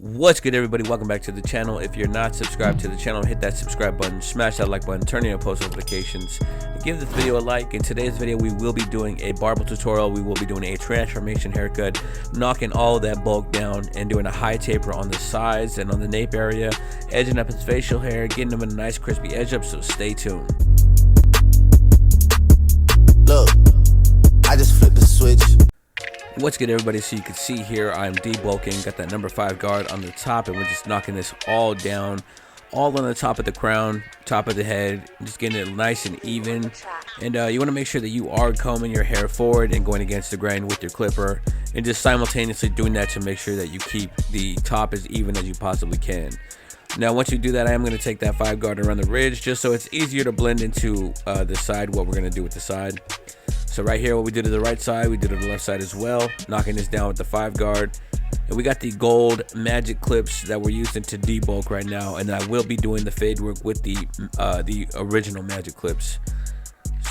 What's good, everybody? Welcome back to the channel. If you're not subscribed to the channel, hit that subscribe button, smash that like button, turn on post notifications, and give this video a like. In today's video, we will be doing a barbell tutorial. We will be doing a transformation haircut, knocking all of that bulk down and doing a high taper on the sides and on the nape area, edging up his facial hair, getting him a nice crispy edge up, so stay tuned. Look, I just flipped the switch. What's good, everybody? So you can see here I'm debulking, got that number 5 guard on the top, and we're just knocking this all down, all on the top of the crown, top of the head, just getting it nice and even. And you want to make sure that you are combing your hair forward and going against the grain with your clipper, and just simultaneously doing that to make sure that you keep the top as even as you possibly can. Now once you do that, I am going to take that 5 guard around the ridge just so it's easier to blend into the side, what we're going to do with the side. So right here, what we did to the right side, we did to the left side as well, knocking this down with the 5 guard. And we got the gold magic clips that we're using to debulk right now, and I will be doing the fade work with the original magic clips.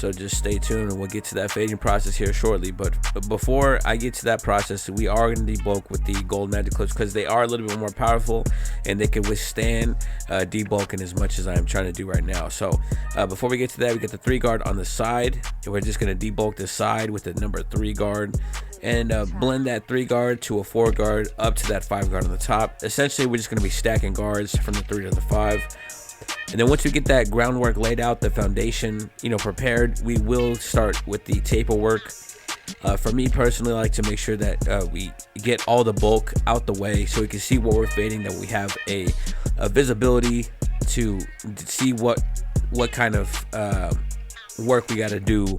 So just stay tuned and we'll get to that fading process here shortly. But before I get to that process, we are going to debulk with the gold magic clips because they are a little bit more powerful and they can withstand debulking as much as I am trying to do right now. So before we get to that, we got the 3 guard on the side, and we're just going to debulk the side with the number 3 guard and blend that 3 guard to a 4 guard up to that 5 guard on the top. Essentially, we're just going to be stacking guards from the 3 to the 5. And then once we get that groundwork laid out, the foundation, prepared, we will start with the taper work. For me personally, I like to make sure that we get all the bulk out the way so we can see what we're fading, that we have a visibility to see what kind of work we got to do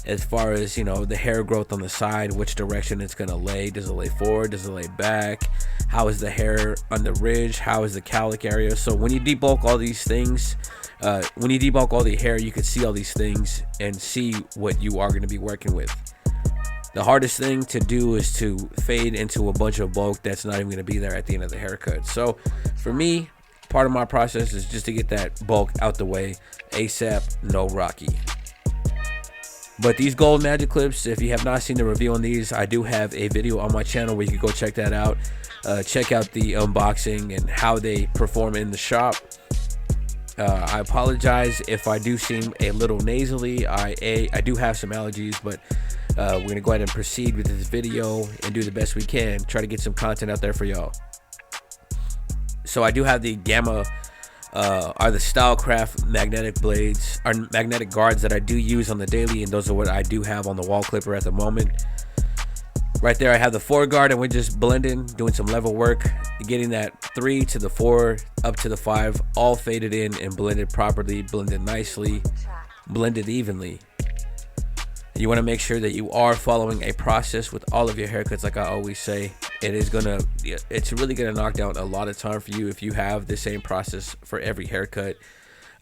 as far as the hair growth on the side, which direction it's going to lay. Does it lay forward? Does it lay back? How is the hair on the ridge? How is the cowlick area? So when you debulk all these things, when you debulk all the hair, you can see all these things and see what you are going to be working with. The hardest thing to do is to fade into a bunch of bulk that's not even going to be there at the end of the haircut. So for me, part of my process is just to get that bulk out the way ASAP, no Rocky. But these gold magic clips, if you have not seen the review on these, I do have a video on my channel where you can go check that out. Check out the unboxing and how they perform in the shop. I apologize if I do seem a little nasally. I do have some allergies, but we're going to go ahead and proceed with this video and do the best we can. Try to get some content out there for y'all. So I do have the Gamma are the Stylecraft magnetic blades, or magnetic guards that I do use on the daily, and those are what I do have on the wall clipper at the moment. Right there I have the 4 guard, and we're just blending, doing some level work, getting that 3 to the 4 up to the 5 all faded in and blended properly, blended nicely, blended evenly. You want to make sure that you are following a process with all of your haircuts. Like I always say, it's really gonna knock down a lot of time for you if you have the same process for every haircut.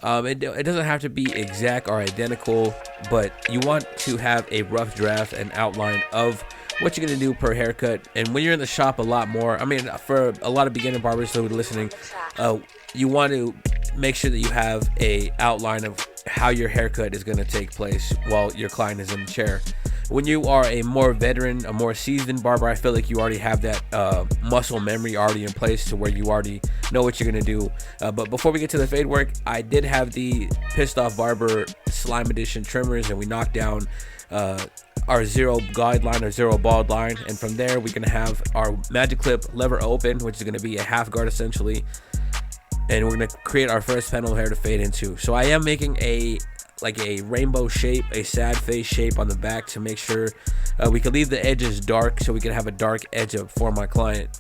It doesn't have to be exact or identical, but you want to have a rough draft and outline of what you're gonna do per haircut. And when you're in the shop a lot more, I mean, for a lot of beginner barbers who are listening, you want to make sure that you have a outline of how your haircut is going to take place while your client is in the chair. When you are a more veteran, a more seasoned barber, I feel like you already have that muscle memory already in place to where you already know what you're going to do. But before we get to the fade work, I did have the Pissed Off Barber Slime Edition trimmers, and we knocked down our 0 guideline or 0 bald line, and from there we're going to have our magic clip lever open, which is going to be a half guard essentially, and we're going to create our first panel of hair to fade into. So I am making a rainbow shape, a sad face shape on the back to make sure we can leave the edges dark so we can have a dark edge up for my client.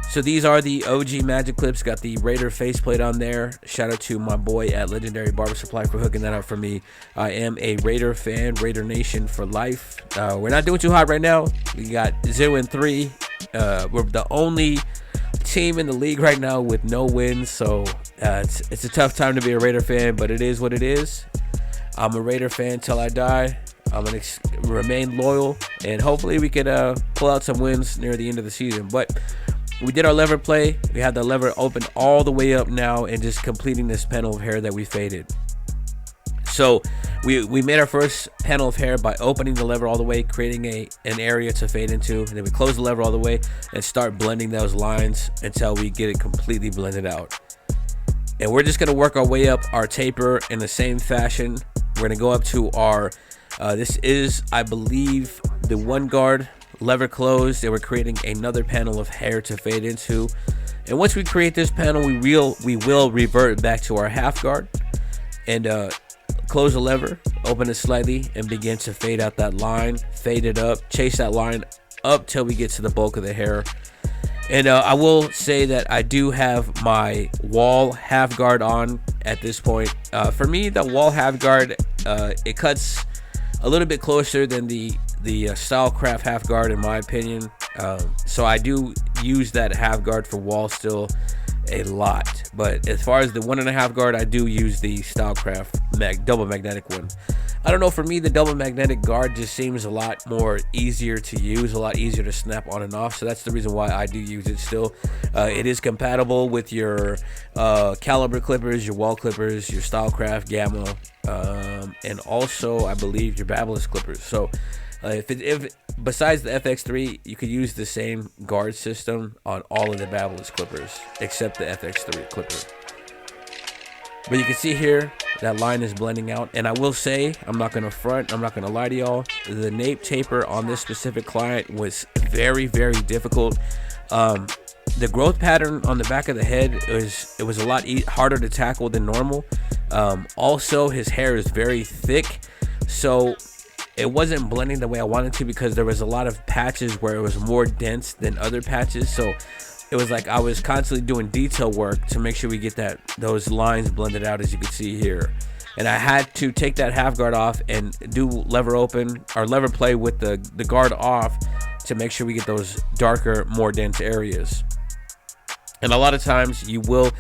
So these are the OG magic clips, got the Raider faceplate on there. Shout out to my boy at Legendary Barber Supply for hooking that up for me. I am a Raider fan, Raider Nation for life. We're not doing too hot right now. We got 0-3. We're the only team in the league right now with no wins, so it's a tough time to be a Raider fan, but it is what it is. I'm a Raider fan till I die. I'm gonna remain loyal, and hopefully we can pull out some wins near the end of the season. But we did our lever play. We had the lever open all the way up now and just completing this panel of hair that we faded. So we made our first panel of hair by opening the lever all the way, creating an area to fade into, and then we close the lever all the way and start blending those lines until we get it completely blended out. And we're just going to work our way up our taper in the same fashion. We're going to go up to our this is, I believe, the 1 guard lever closed, and we're creating another panel of hair to fade into. And once we create this panel, we will revert back to our half guard and close the lever, open it slightly, and begin to fade out that line, fade it up, chase that line up till we get to the bulk of the hair. And I will say that I do have my wall half guard on at this point. For me, the wall half guard, it cuts a little bit closer than the Stylecraft half guard, in my opinion. So I do use that half guard for wall still a lot. But as far as the 1.5 guard, I do use the Stylecraft double magnetic one. I don't know, for me the double magnetic guard just seems a lot more easier to use, a lot easier to snap on and off, so that's the reason why I do use it still. It is compatible with your caliber clippers, your wall clippers, your Stylecraft Gamma, and also I believe your Barbershop clippers. So if besides the FX3, you could use the same guard system on all of the Barbershop clippers except the FX3 clipper. But you can see here that line is blending out, and I will say, I'm not gonna front, I'm not gonna lie to y'all, the nape taper on this specific client was very, very difficult. The growth pattern on the back of the head it was a lot harder to tackle than normal. Also, his hair is very thick, so it wasn't blending the way I wanted to, because there was a lot of patches where it was more dense than other patches. So it was like I was constantly doing detail work to make sure we get those lines blended out, as you can see here. And I had to take that half guard off and do lever open or lever play with the guard off to make sure we get those darker, more dense areas. And a lot of times you will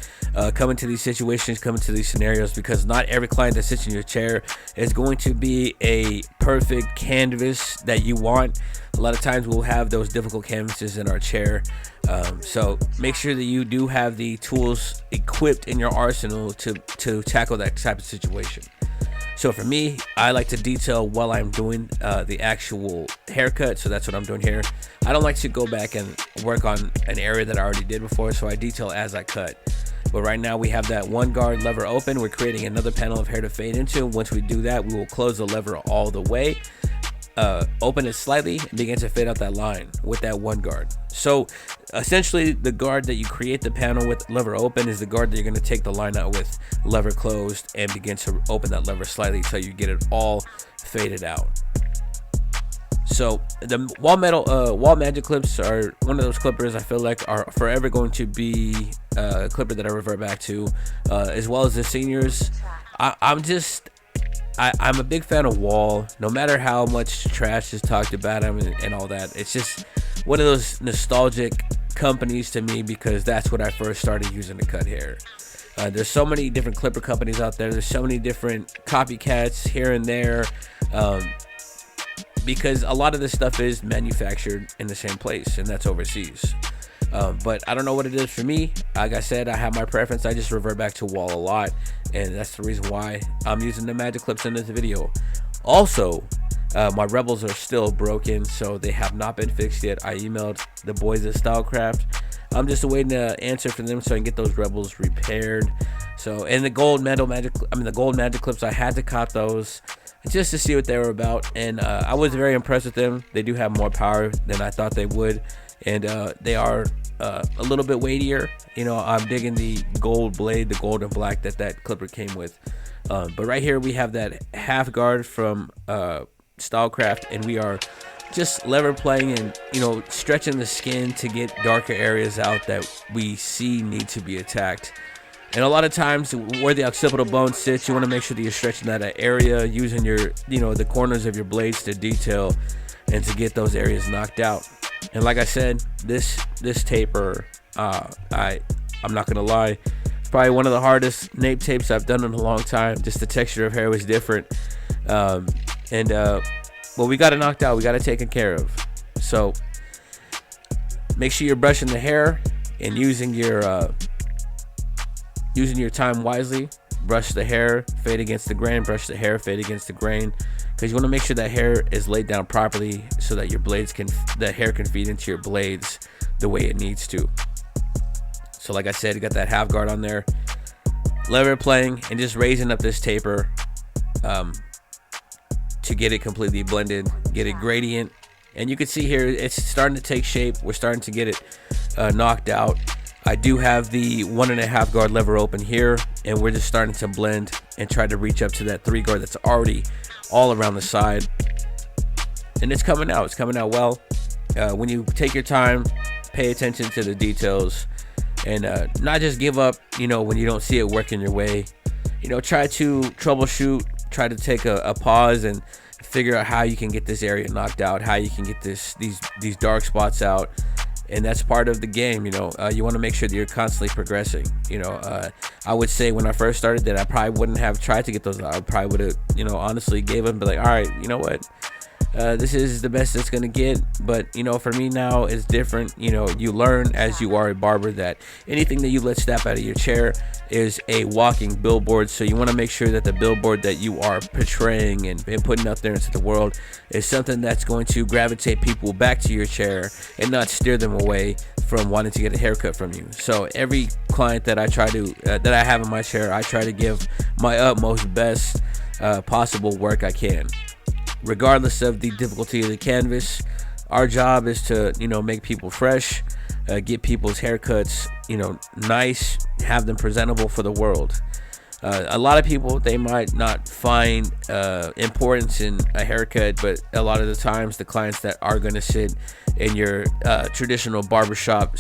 come into these situations, come into these scenarios, because not every client that sits in your chair is going to be a perfect canvas that you want. A lot of times we'll have those difficult canvases in our chair. So make sure that you do have the tools equipped in your arsenal to tackle that type of situation. So for me, I like to detail while I'm doing the actual haircut, so that's what I'm doing here. I don't like to go back and work on an area that I already did before, so I detail as I cut. But right now we have that 1 guard lever open. We're creating another panel of hair to fade into. Once we do that, we will close the lever all the way, open it slightly, and begin to fade out that line with that 1 guard. So essentially, the guard that you create the panel with lever open is the guard that you're going to take the line out with lever closed and begin to open that lever slightly until you get it all faded out. So the wall magic clips are one of those clippers I feel like are forever going to be a clipper that I revert back to, as well as the seniors. I'm a big fan of wall, no matter how much trash is talked about him and all that. It's just one of those nostalgic companies to me, because that's what I first started using to cut hair. There's so many different clipper companies out there. There's so many different copycats here and there, because a lot of this stuff is manufactured in the same place, and that's overseas. But I don't know what it is for me. Like I said, I have my preference. I just revert back to wall a lot, and that's the reason why I'm using the magic clips in this video. Also, my Rebels are still broken, so they have not been fixed yet. I emailed the boys at Stylecraft. I'm just waiting to answer for them so I can get those Rebels repaired. So, and the gold magic clips, I had to cop those just to see what they were about, and I was very impressed with them. They do have more power than I thought they would, and they are a little bit weightier. You know, I'm digging the gold blade, the gold and black that clipper came with. But right here we have that half guard from Stylecraft, and we are just lever playing and, you know, stretching the skin to get darker areas out that we see need to be attacked. And a lot of times where the occipital bone sits, you want to make sure that you're stretching that area, using your, you know, the corners of your blades to detail and to get those areas knocked out. And like I said, this taper, I'm not gonna lie, it's probably one of the hardest nape tapes I've done in a long time. Just the texture of hair was different, well, we got it knocked out, we got it taken care of. So make sure you're brushing the hair and using your time wisely. brush the hair, fade against the grain, brush the hair, fade against the grain, because you want to make sure that hair is laid down properly so that the hair can feed into your blades the way it needs to. So like I said, you got that half guard on there, lever playing, and just raising up this taper to get it completely blended, get it gradient. And you can see here it's starting to take shape. We're starting to get it knocked out. I do have the 1.5 guard lever open here, and we're just starting to blend and try to reach up to that 3 guard that's already all around the side. And it's coming out well. When you take your time, pay attention to the details, and not just give up, when you don't see it working your way. Try to troubleshoot, try to take a pause and figure out how you can get this area knocked out, how you can get these dark spots out. And that's part of the game. You want to make sure that you're constantly progressing. I would say when I first started that I probably wouldn't have tried to get those out. I probably would have, honestly gave up and be like, all right, you know what? This is the best it's gonna get. But for me now it's different. You learn as you are a barber that anything that you let snap out of your chair is a walking billboard. So you want to make sure that the billboard that you are portraying and putting out there into the world is something that's going to gravitate people back to your chair and not steer them away from wanting to get a haircut from you. So every client that I try to that I have in my chair, I try to give my utmost best possible work I can. Regardless of the difficulty of the canvas, our job is to make people fresh, get people's haircuts nice, have them presentable for the world. A lot of people, they might not find importance in a haircut, but a lot of the times the clients that are going to sit in your traditional barbershop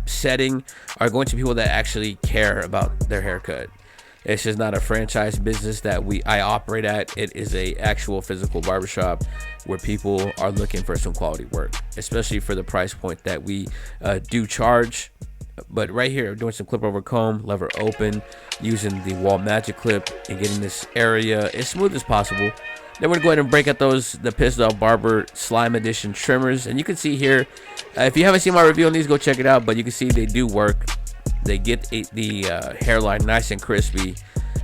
setting are going to be people that actually care about their haircut. It's just not a franchise business that I operate at. It is a actual physical barbershop where people are looking for some quality work, especially for the price point that we do charge. But right here, I'm doing some clip over comb, lever open, using the wall magic clip and getting this area as smooth as possible. Then we're going to go ahead and break out the Pissed Off Barber Slime Edition trimmers. And you can see here, if you haven't seen my review on these, go check it out. But you can see they do work. They get the hairline nice and crispy.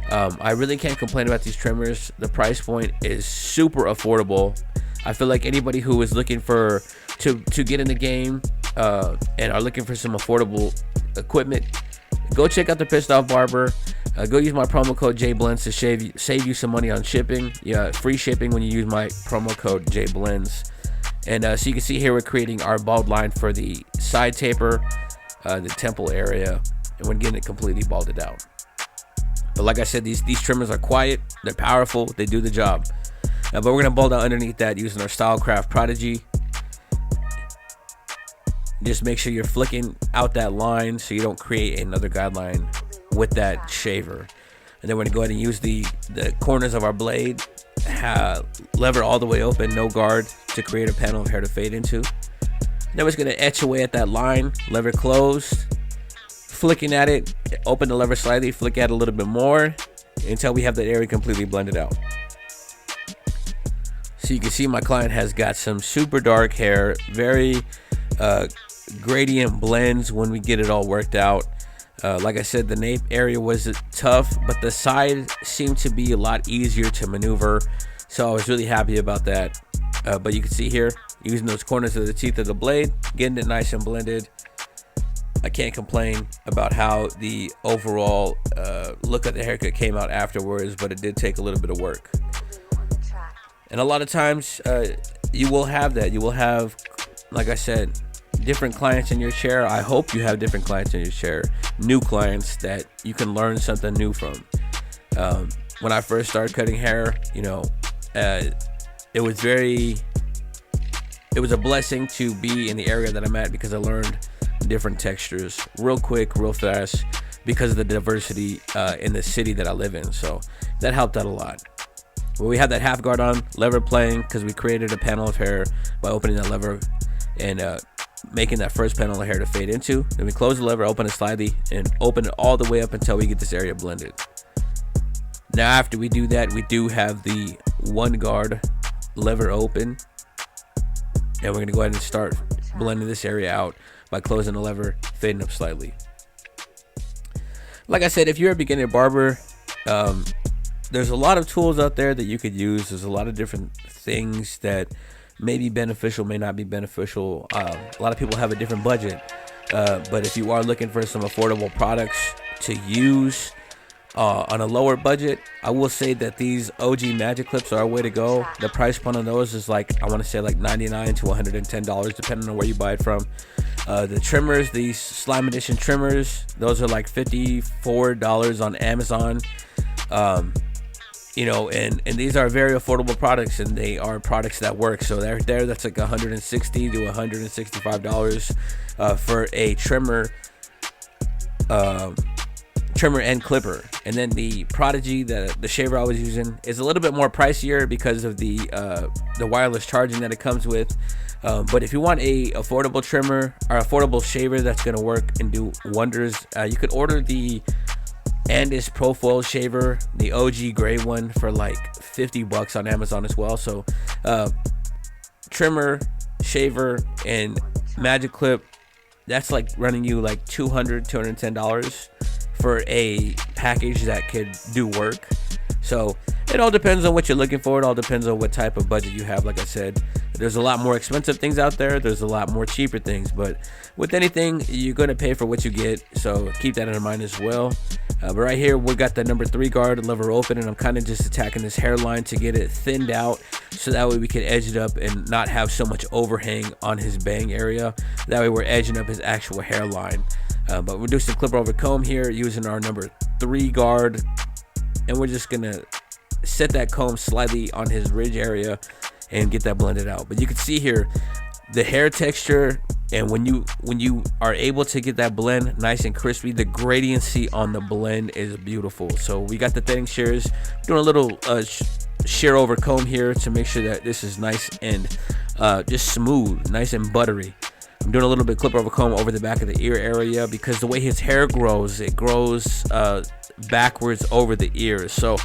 I really can't complain about these trimmers. The price point is super affordable. I feel like anybody who is looking to get in the game and are looking for some affordable equipment, go check out the Pissed Off Barber. Go use my promo code Jayblends to save you some money on shipping. Yeah, free shipping when you use my promo code Jayblends. And so you can see here we're creating our bald line for the side taper, the temple area, and we're getting it completely balded out. But like I said, these trimmers are quiet, they're powerful, they do the job. But we're gonna bald out underneath that using our Stylecraft Prodigy. Just make sure you're flicking out that line so you don't create another guideline with that shaver. And then we're gonna go ahead and use the corners of our blade, lever all the way open, no guard, to create a panel of hair to fade into. Then we're just gonna etch away at that line, lever closed, flicking at it, open the lever slightly, flick at it a little bit more until we have that area completely blended out. So you can see my client has got some super dark hair, very gradient blends when we get it all worked out. Like I said, the nape area was tough, but the side seemed to be a lot easier to maneuver, so I was really happy about that. But you can see here, using those corners of the teeth of the blade, getting it nice and blended. I can't complain about how the overall look of the haircut came out afterwards, but it did take a little bit of work. And a lot of times you will have that. You will have, like I said, different clients in your chair. I hope you have different clients in your chair, new clients that you can learn something new from. When I first started cutting hair, it was a blessing to be in the area that I'm at, because I learned different textures real quick, real fast, because of the diversity in the city that I live in. So that helped out a lot. Well, we have that half guard on, lever playing, because we created a panel of hair by opening that lever and making that first panel of hair to fade into. Then we close the lever, open it slightly, and open it all the way up until we get this area blended. Now after we do that, we do have the 1 guard lever open, and we're going to go ahead and start blending this area out by closing the lever, fading up slightly. Like I said, if you're a beginner barber, there's a lot of tools out there that you could use. There's a lot of different things that may be beneficial, may not be beneficial. A lot of people have a different budget, but if you are looking for some affordable products to use on a lower budget, I will say that these OG magic clips are a way to go. The price point on those is like, I want to say like $99 to $110, depending on where you buy it from. The trimmers, these slime edition trimmers, those are like $54 on Amazon. You know, and these are very affordable products, and they are products that work. So that's like $160 to $165 for a trimmer and clipper. And then the Prodigy, the shaver I was using, is a little bit more pricier because of the wireless charging that it comes with. But if you want a affordable trimmer or affordable shaver that's going to work and do wonders, you could order the Andis Profile shaver, the OG gray one, for like $50 on Amazon as well. So trimmer, shaver, and magic clip, that's like running you like $210 for a package that could do work. So it all depends on what you're looking for. It all depends on what type of budget you have. Like I said, there's a lot more expensive things out there. There's a lot more cheaper things, but with anything, you're going to pay for what you get. So keep that in mind as well. But right here, we got the number 3 guard lever open, and I'm kind of just attacking this hairline to get it thinned out, so that way we can edge it up and not have so much overhang on his bang area. That way we're edging up his actual hairline. But we're doing some clipper over comb here using our number 3 guard, and we're just gonna set that comb slightly on his ridge area and get that blended out. But you can see here the hair texture, and when you are able to get that blend nice and crispy, the gradiency on the blend is beautiful. So we got the thinning shears, doing a little shear over comb here to make sure that this is nice and just smooth, nice and buttery. I'm doing a little bit clip over comb over the back of the ear area, because the way his hair grows, it grows backwards over the ears. So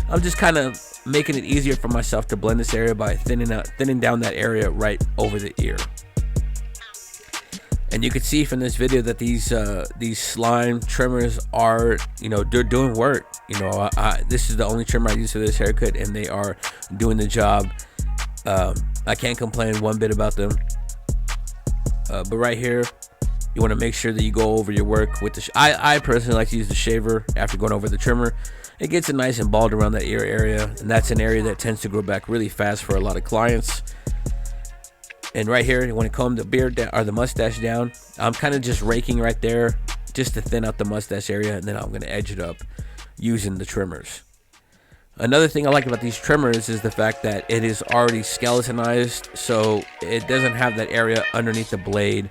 I'm just kind of making it easier for myself to blend this area by thinning down that area right over the ear. And you can see from this video that these slime trimmers are, they're doing work. This is the only trimmer I use for this haircut, and they are doing the job. I can't complain one bit about them. But right here, you want to make sure that you go over your work with the I personally like to use the shaver after going over the trimmer. It gets it nice and bald around that ear area, and that's an area that tends to grow back really fast for a lot of clients. And right here, you want to comb the beard down, or the mustache down. I'm kind of just raking right there just to thin out the mustache area, and then I'm going to edge it up using the trimmers. Another thing I like about these trimmers is the fact that it is already skeletonized, so it doesn't have that area underneath the blade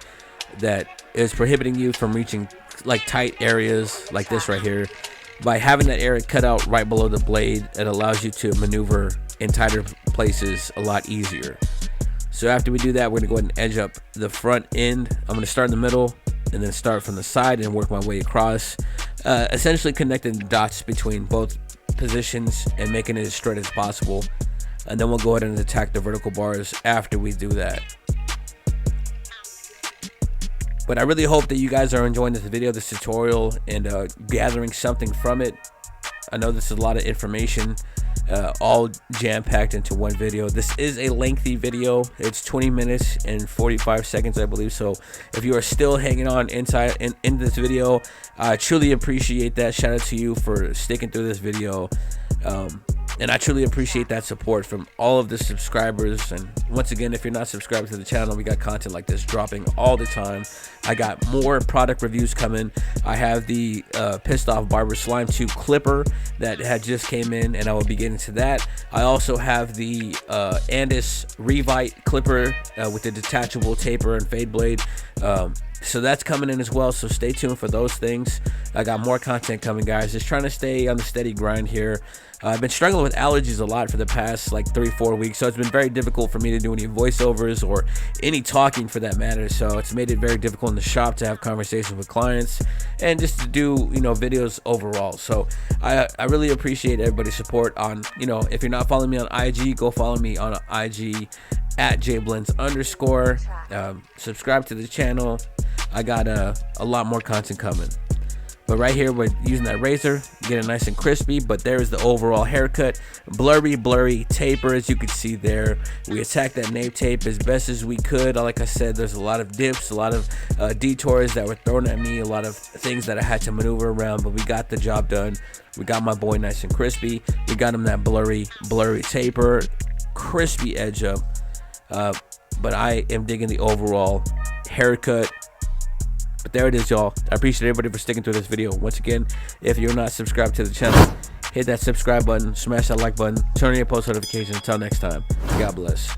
that is prohibiting you from reaching like tight areas like this right here. By having that area cut out right below the blade, it allows you to maneuver in tighter places a lot easier. So after we do that, we're gonna go ahead and edge up the front end. I'm gonna start in the middle and then start from the side and work my way across, essentially connecting the dots between both positions and making it as straight as possible. And then we'll go ahead and attack the vertical bars after we do that. But I really hope that you guys are enjoying this video, this tutorial, and gathering something from it. I know this is a lot of information, all jam-packed into one video. This is a lengthy video. It's 20 minutes and 45 seconds, I believe. So if you are still hanging on in this video, I truly appreciate that. Shout out to you for sticking through this video. And I truly appreciate that support from all of the subscribers. And once again, if you're not subscribed to the channel, we got content like this dropping all the time. I got more product reviews coming. I have the Pissed Off Barber Slime 2 clipper that had just came in, and I will be getting to that. I also have the Andis Revite clipper with the detachable taper and fade blade. So that's coming in as well, so stay tuned for those things. I got more content coming, guys. Just trying to stay on the steady grind here. I've been struggling with allergies a lot for the past like 3-4 weeks, so it's been very difficult for me to do any voiceovers or any talking for that matter. So it's made it very difficult in the shop to have conversations with clients and just to do videos overall. So I really appreciate everybody's support on, if you're not following me on IG, go follow me on IG at Jayblends _. Subscribe to the channel. I got a lot more content coming. But right here, we're using that razor, get it nice and crispy. But there is the overall haircut. Blurry taper, as you can see there. We attacked that nape tape as best as we could. Like I said, there's a lot of dips, a lot of detours that were thrown at me, a lot of things that I had to maneuver around, but we got the job done. We got my boy nice and crispy. We got him that blurry taper, crispy edge up. But I am digging the overall haircut. But there it is, y'all. I appreciate everybody for sticking through this video. Once again, if you're not subscribed to the channel, hit that subscribe button, smash that like button, turn on your post notifications. Until next time, God bless.